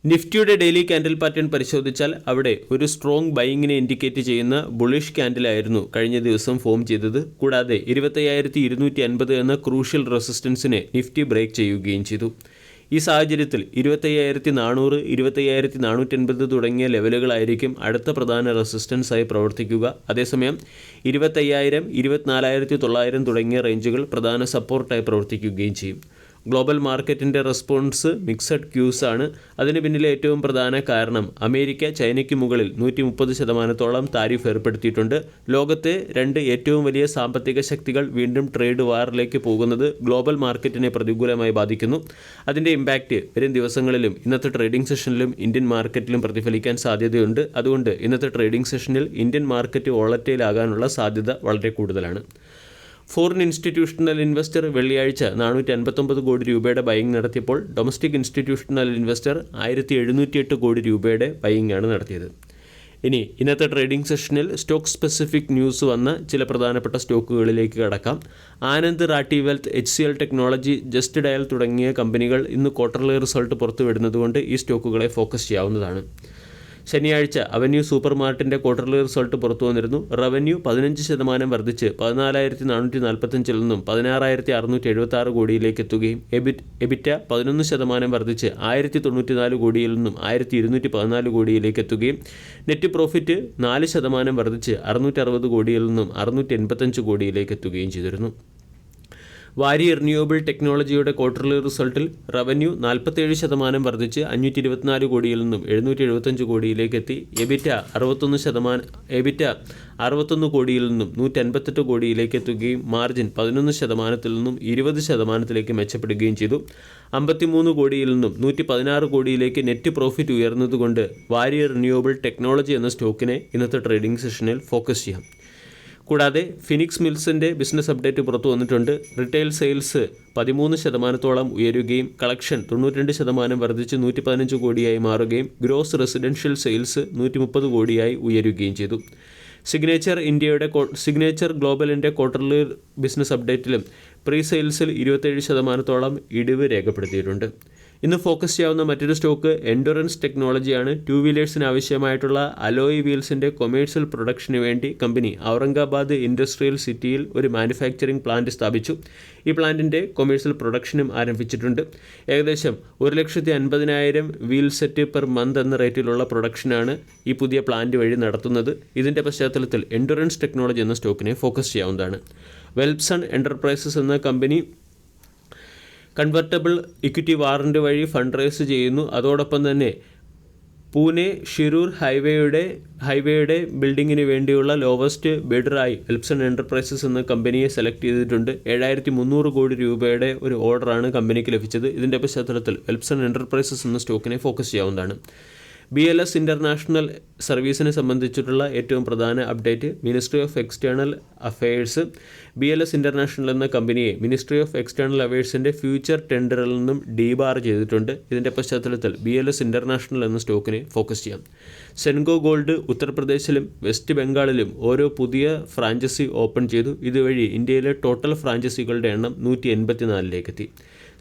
നിഫ്റ്റിയുടെ daily candle pattern പരിശോധിച്ചാൽ അവിടെ ഒരു സ്ട്രോങ് ബൈയിങ്ങിനെ ഇൻഡിക്കേറ്റ് ചെയ്യുന്ന ബുള്ളിഷ് ക്യാൻഡിലായിരുന്നു കഴിഞ്ഞ ദിവസം ഫോം ചെയ്തത്. കൂടാതെ 25,250 എന്ന ക്രൂഷ്യൽ റെസിസ്റ്റൻസിനെ നിഫ്റ്റി ബ്രേക്ക് ചെയ്യുകയും ചെയ്തു. ഈ സാഹചര്യത്തിൽ 25,400, 25,450 തുടങ്ങിയ ലെവലുകളായിരിക്കും അടുത്ത പ്രധാന റെസിസ്റ്റൻസായി പ്രവർത്തിക്കുക. അതേസമയം 25,000, 24,900 തുടങ്ങിയ റേഞ്ചുകൾ പ്രധാന സപ്പോർട്ടായി പ്രവർത്തിക്കുകയും ചെയ്യും. ഗ്ലോബൽ മാർക്കറ്റിൻ്റെ റെസ്പോൺസ് മിക്സഡ് ക്യൂസ് ആണ്. അതിന് പിന്നിലെ ഏറ്റവും പ്രധാന കാരണം അമേരിക്ക ചൈനയ്ക്ക് മുകളിൽ 130% താരിഫ് ഏർപ്പെടുത്തിയിട്ടുണ്ട്. ലോകത്തെ രണ്ട് ഏറ്റവും വലിയ സാമ്പത്തിക ശക്തികൾ വീണ്ടും ട്രേഡ് വാറിലേക്ക് പോകുന്നത് ഗ്ലോബൽ മാർക്കറ്റിനെ പ്രതികൂലമായി ബാധിക്കുന്നു. അതിൻ്റെ ഇമ്പാക്റ്റ് വരും ദിവസങ്ങളിലും ഇന്നത്തെ ട്രേഡിംഗ് സെഷനിലും ഇന്ത്യൻ മാർക്കറ്റിലും പ്രതിഫലിക്കാൻ സാധ്യതയുണ്ട്. അതുകൊണ്ട് ഇന്നത്തെ ട്രേഡിംഗ് സെഷനിൽ ഇന്ത്യൻ മാർക്കറ്റ് വോളറ്റൈൽ ആകാനുള്ള സാധ്യത വളരെ കൂടുതലാണ്. ഫോറിൻ ഇൻസ്റ്റിറ്റ്യൂഷണൽ ഇൻവെസ്റ്റർ വെള്ളിയാഴ്ച 459 കോടി രൂപയുടെ ബൈയിങ് നടത്തിയപ്പോൾ ഡൊമസ്റ്റിക് ഇൻസ്റ്റിറ്റ്യൂഷണൽ ഇൻവെസ്റ്റർ 1,708 കോടി രൂപയുടെ ബൈയിങ് ആണ് നടത്തിയത്. ഇനി ഇന്നത്തെ ട്രേഡിംഗ് സെഷനിൽ സ്റ്റോക്ക് സ്പെസിഫിക് ന്യൂസ് വന്ന ചില പ്രധാനപ്പെട്ട സ്റ്റോക്കുകളിലേക്ക് കടക്കാം. Anand Rathi wealth, HCL technology, just dial തുടങ്ങിയ കമ്പനികൾ ഇന്ന് ക്വാർട്ടർലി റിസൾട്ട് പുറത്തുവിടുന്നതുകൊണ്ട് ഈ സ്റ്റോക്കുകളെ ഫോക്കസ് ചെയ്യാവുന്നതാണ്. ശനിയാഴ്ച അവന്യൂ സൂപ്പർ മാർട്ടിൻ്റെ ക്വാർട്ടർലി റിസൾട്ട് പുറത്തു വന്നിരുന്നു. റവന്യൂ 15% വർദ്ധിച്ച് 14,445 നിന്നും 16,676 കോടിയിലേക്ക് എത്തുകയും എബിറ്റ 11% വർദ്ധിച്ച് 1,094 കോടിയിൽ നിന്നും 1,214 കോടിയിലേക്ക് എത്തുകയും നെറ്റ് പ്രോഫിറ്റ് 4% വർദ്ധിച്ച് 660 കോടിയിൽ നിന്നും 685 കോടിയിലേക്ക് എത്തുകയും ചെയ്തിരുന്നു. വാരി റിന്യൂവബിൾ ടെക്നോളജിയുടെ ക്വാർട്ടർലി റിസൾട്ടിൽ റവന്യൂ 47% വർദ്ധിച്ച് 524 കോടിയിൽ നിന്നും 775 കോടിയിലേക്ക് എത്തി. എബിറ്റ 61 കോടിയിൽ നിന്നും 158 കോടിയിലേക്ക് എത്തുകയും മാർജിൻ 11% നിന്നും 20% മെച്ചപ്പെടുകയും ചെയ്തു. 53 കോടിയിൽ നിന്നും 116 കോടിയിലേക്ക് നെറ്റ് പ്രോഫിറ്റ് ഉയർന്നതുകൊണ്ട് വാരി റിന്യൂവബിൾ ടെക്നോളജി എന്ന സ്റ്റോക്കിനെ ഇന്നത്തെ ട്രേഡിംഗ് സെഷനിൽ ഫോക്കസ് ചെയ്യാം. കൂടാതെ ഫിനിക്സ് മിൽസിൻ്റെ ബിസിനസ് അപ്ഡേറ്റ് പുറത്തു വന്നിട്ടുണ്ട്. റിറ്റെയിൽ സെയിൽസ് 13% ഉയരുകയും കളക്ഷൻ 92% വർദ്ധിച്ച് 115 കോടിയായി മാറുകയും ഗ്രോസ് റെസിഡൻഷ്യൽ സെയിൽസ് 130 കോടിയായി ഉയരുകയും ചെയ്തു. സിഗ്നേച്ചർ ഗ്ലോബലിൻ്റെ ക്വാർട്ടർലി ബിസിനസ് അപ്ഡേറ്റിലും പ്രീ സെയിൽസിൽ 27% ഇടിവ് രേഖപ്പെടുത്തിയിട്ടുണ്ട്. ഇന്ന് ഫോക്കസ് ചെയ്യാവുന്ന മറ്റൊരു സ്റ്റോക്ക് എൻഡുറൻസ് ടെക്നോളജിയാണ്. 2 വീലേഴ്സിന് ആവശ്യമായിട്ടുള്ള അലോയ് വീൽസിൻ്റെ കൊമേഴ്ഷ്യൽ പ്രൊഡക്ഷന് വേണ്ടി കമ്പനി ഔറംഗാബാദ് ഇൻഡസ്ട്രിയൽ സിറ്റിയിൽ ഒരു മാനുഫാക്ചറിംഗ് പ്ലാന്റ് സ്ഥാപിച്ചു. ഈ പ്ലാന്റിൻ്റെ കൊമേഴ്ഷ്യൽ പ്രൊഡക്ഷനും ആരംഭിച്ചിട്ടുണ്ട്. ഏകദേശം 1,50,000 വീൽ സെറ്റ് പെർ മന്ത് എന്ന റേറ്റിലുള്ള പ്രൊഡക്ഷനാണ് ഈ പുതിയ പ്ലാന്റ് വഴി നടത്തുന്നത്. ഇതിൻ്റെ പശ്ചാത്തലത്തിൽ എൻഡുറൻസ് ടെക്നോളജി എന്ന സ്റ്റോക്കിനെ ഫോക്കസ് ചെയ്യാവുന്നതാണ്. വെൽപ്സൺ എൻ്റർപ്രൈസസ് എന്ന കമ്പനി കൺവെർട്ടബിൾ ഇക്വിറ്റി വാറന്റ് വഴി ഫണ്ട് റേസ് ചെയ്യുന്നു. അതോടൊപ്പം തന്നെ പൂനെ ഷിരൂർ ഹൈവേയുടെ ബിൽഡിങ്ങിന് വേണ്ടിയുള്ള ലോവസ്റ്റ് ബിഡറായി വെൽപ്സൺ എൻ്റർപ്രൈസസ് എന്ന കമ്പനിയെ സെലക്ട് ചെയ്തിട്ടുണ്ട്. 7,300 കോടി രൂപയുടെ ഒരു ഓർഡറാണ് കമ്പനിക്ക് ലഭിച്ചത്. ഇതിൻ്റെ പശ്ചാത്തലത്തിൽ വെൽപ്സൺ എൻ്റർപ്രൈസസ് എന്ന സ്റ്റോക്കിനെ ഫോക്കസ് ചെയ്യാവുന്നതാണ്. BLS ഇൻ്റർനാഷണൽ സർവീസിനെ സംബന്ധിച്ചിട്ടുള്ള ഏറ്റവും പ്രധാന update ministry of external affairs BLS international എന്ന കമ്പനിയെ മിനിസ്ട്രി ഓഫ് എക്സ്റ്റേണൽ അഫയേഴ്സിൻ്റെ ഫ്യൂച്ചർ ടെൻഡറിൽ നിന്നും ഡീബാർ ചെയ്തിട്ടുണ്ട്. ഇതിൻ്റെ പശ്ചാത്തലത്തിൽ BLS ഇൻ്റർനാഷണൽ എന്ന സ്റ്റോക്കിനെ ഫോക്കസ് ചെയ്യാം. സെൻഗോ ഗോൾഡ് ഉത്തർപ്രദേശിലും വെസ്റ്റ് ബംഗാളിലും ഓരോ പുതിയ ഫ്രാഞ്ചൈസി ഓപ്പൺ ചെയ്തു. ഇതുവഴി ഇന്ത്യയിലെ ടോട്ടൽ ഫ്രാഞ്ചൈസികളുടെ എണ്ണം 184 എത്തി.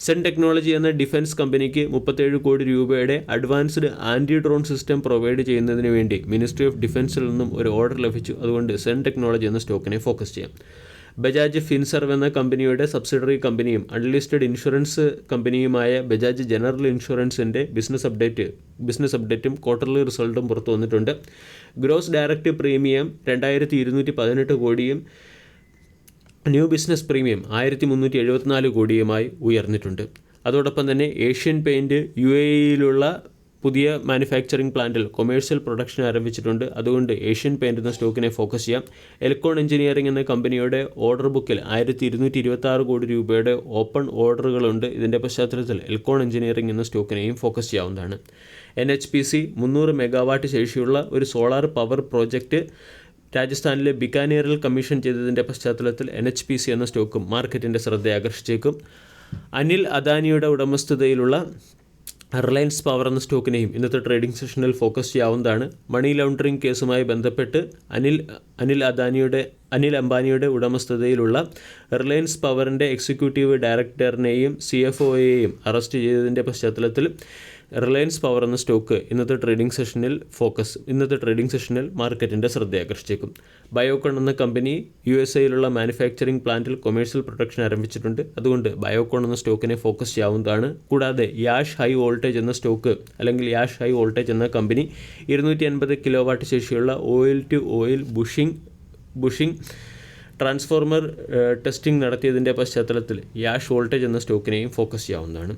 സെൻ ടെക്നോളജി എന്ന ഡിഫൻസ് കമ്പനിക്ക് 37 കോടി രൂപയുടെ advanced anti drone system provide ചെയ്യുന്നതിന് വേണ്ടി മിനിസ്ട്രി ഓഫ് ഡിഫൻസിൽ നിന്നും ഒരു ഓർഡർ ലഭിച്ചു. അതുകൊണ്ട് സെൻ ടെക്നോളജി എന്ന സ്റ്റോക്കിനെ ഫോക്കസ് ചെയ്യാം. ബജാജ് ഫിൻസർവ് എന്ന കമ്പനിയുടെ സബ്സിഡറി കമ്പനിയും അൺലിസ്റ്റഡ് ഇൻഷുറൻസ് കമ്പനിയുമായ ബജാജ് ജനറൽ ഇൻഷുറൻസിൻ്റെ ബിസിനസ് അപ്ഡേറ്റും ക്വാർട്ടർലി റിസൾട്ടും പുറത്തു വന്നിട്ടുണ്ട്. ഗ്രോസ് ഡയറക്റ്റ് പ്രീമിയം 2,218 കോടിയും ന്യൂ ബിസിനസ് പ്രീമിയം 1,374 കോടിയുമായി ഉയർന്നിട്ടുണ്ട്. അതോടൊപ്പം തന്നെ ഏഷ്യൻ പെയിൻറ്റ് UAEയിലുള്ള പുതിയ മാനുഫാക്ചറിംഗ് പ്ലാന്റിൽ കൊമേഴ്ഷ്യൽ പ്രൊഡക്ഷൻ ആരംഭിച്ചിട്ടുണ്ട്. അതുകൊണ്ട് ഏഷ്യൻ പെയിൻറ്റ് എന്ന സ്റ്റോക്കിനെ ഫോക്കസ് ചെയ്യാം. എൽക്കോൺ എഞ്ചിനീയറിംഗ് എന്ന കമ്പനിയുടെ ഓർഡർ ബുക്കിൽ 1,226 കോടി രൂപയുടെ ഓപ്പൺ ഓർഡറുകളുണ്ട്. ഇതിൻ്റെ പശ്ചാത്തലത്തിൽ എൽക്കോൺ എഞ്ചിനീയറിംഗ് എന്ന സ്റ്റോക്കിനെയും ഫോക്കസ് ചെയ്യാവുന്നതാണ്. NHPC 300 മെഗാവാട്ട് ശേഷിയുള്ള ഒരു സോളാർ പവർ പ്രോജക്റ്റ് രാജസ്ഥാനിലെ ബിക്കാനീറിൽ കമ്മീഷൻ ചെയ്തതിൻ്റെ പശ്ചാത്തലത്തിൽ NHPC എന്ന സ്റ്റോക്കും മാർക്കറ്റിൻ്റെ ശ്രദ്ധ ആകർഷിച്ചേക്കും. അനിൽ അദാനിയുടെ ഉടമസ്ഥതയിലുള്ള റിലയൻസ് പവർ എന്ന സ്റ്റോക്കിനെയും ഇന്നത്തെ ട്രേഡിംഗ് സെഷനിൽ ഫോക്കസ് ചെയ്യാവുന്നതാണ്. മണി ലോണ്ടറിംഗ് കേസുമായി ബന്ധപ്പെട്ട് അനിൽ അംബാനിയുടെ ഉടമസ്ഥതയിലുള്ള റിലയൻസ് പവറിൻ്റെ എക്സിക്യൂട്ടീവ് ഡയറക്ടറിനെയും CFOയെയും അറസ്റ്റ് ചെയ്തതിൻ്റെ പശ്ചാത്തലത്തിൽ റിലയൻസ് പവർ എന്ന സ്റ്റോക്ക് ഇന്നത്തെ ട്രേഡിംഗ് സെഷനിൽ മാർക്കറ്റിൻ്റെ ശ്രദ്ധയാകർഷിച്ചേക്കും. ബയോകോൺ എന്ന കമ്പനി USA മാനുഫാക്ചറിംഗ് പ്ലാന്റിൽ കൊമേഴ്ഷ്യൽ പ്രൊഡക്ഷൻ ആരംഭിച്ചിട്ടുണ്ട്. അതുകൊണ്ട് ബയോകോൺ എന്ന സ്റ്റോക്കിനെ ഫോക്കസ് ചെയ്യാവുന്നതാണ്. കൂടാതെ യാഷ് ഹൈ വോൾട്ടേജ് എന്ന സ്റ്റോക്ക് അല്ലെങ്കിൽ യാഷ് ഹൈ വോൾട്ടേജ് എന്ന കമ്പനി 250 കിലോവാട്ട് ശേഷിയുള്ള oil to oil bushing transformer testing നടത്തിയതിൻ്റെ പശ്ചാത്തലത്തിൽ യാഷ് വോൾട്ടേജ് എന്ന സ്റ്റോക്കിനെയും ഫോക്കസ് ചെയ്യാവുന്നതാണ്.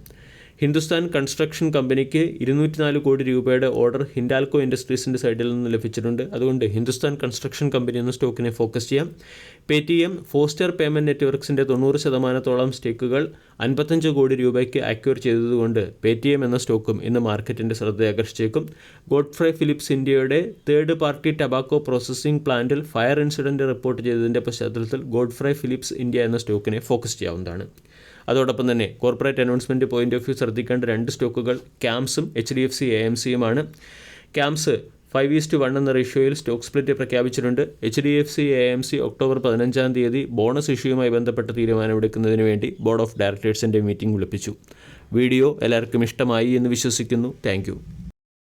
ഹിന്ദുസ്ഥാൻ കൺസ്ട്രക്ഷൻ കമ്പനിക്ക് 204 കോടി രൂപയുടെ ഓർഡർ ഹിൻഡാൽകോ ഇൻഡസ്ട്രീസിൻ്റെ സൈഡിൽ നിന്ന് ലഭിച്ചിട്ടുണ്ട്. അതുകൊണ്ട് ഹിന്ദുസ്ഥാൻ കൺസ്ട്രക്ഷൻ കമ്പനി എന്ന സ്റ്റോക്കിനെ ഫോക്കസ് ചെയ്യാം. പേടിഎം ഫോസ്റ്റർ പേയ്മെൻറ്റ് നെറ്റ്വർക്ക്സിൻ്റെ 90% സ്റ്റേക്കുകൾ 55 കോടി രൂപയ്ക്ക് അക്വയർ ചെയ്തതുകൊണ്ട് പേടിഎം എന്ന സ്റ്റോക്കും ഇന്ന് മാർക്കറ്റിൻ്റെ ശ്രദ്ധയാകർഷിച്ചേക്കും. ഗോഡ്ഫ്രൈ ഫിലിപ്സ് ഇന്ത്യയുടെ തേർഡ് പാർട്ടി ടബാക്കോ പ്രോസസ്സിംഗ് പ്ലാന്റിൽ ഫയർ ഇൻസിഡൻറ്റ് റിപ്പോർട്ട് ചെയ്തതിൻ്റെ പശ്ചാത്തലത്തിൽ ഗോഡ്ഫ്രൈ ഫിലിപ്സ് ഇന്ത്യ എന്ന സ്റ്റോക്കിനെ ഫോക്കസ് ചെയ്യാവുന്നതാണ്. അതോടൊപ്പം തന്നെ corporate announcement point of view ശ്രദ്ധിക്കേണ്ട 2 സ്റ്റോക്കുകൾ ക്യാംസും HDFC AMCയുമാണ്. ക്യാംസ് 5:1 എന്ന റേഷ്യോയിൽ സ്റ്റോക്ക് സ്പ്ലിറ്റ് പ്രഖ്യാപിച്ചിട്ടുണ്ട്. HDFC AMC ഒക്ടോബർ 15 ബോണസ് ഇഷ്യൂവുമായി ബന്ധപ്പെട്ട തീരുമാനമെടുക്കുന്നതിന് വേണ്ടി ബോർഡ് ഓഫ് ഡയറക്ടേഴ്സിൻ്റെ മീറ്റിംഗ് വിളിപ്പിച്ചു. വീഡിയോ എല്ലാവർക്കും ഇഷ്ടമായി എന്ന് വിശ്വസിക്കുന്നു. താങ്ക്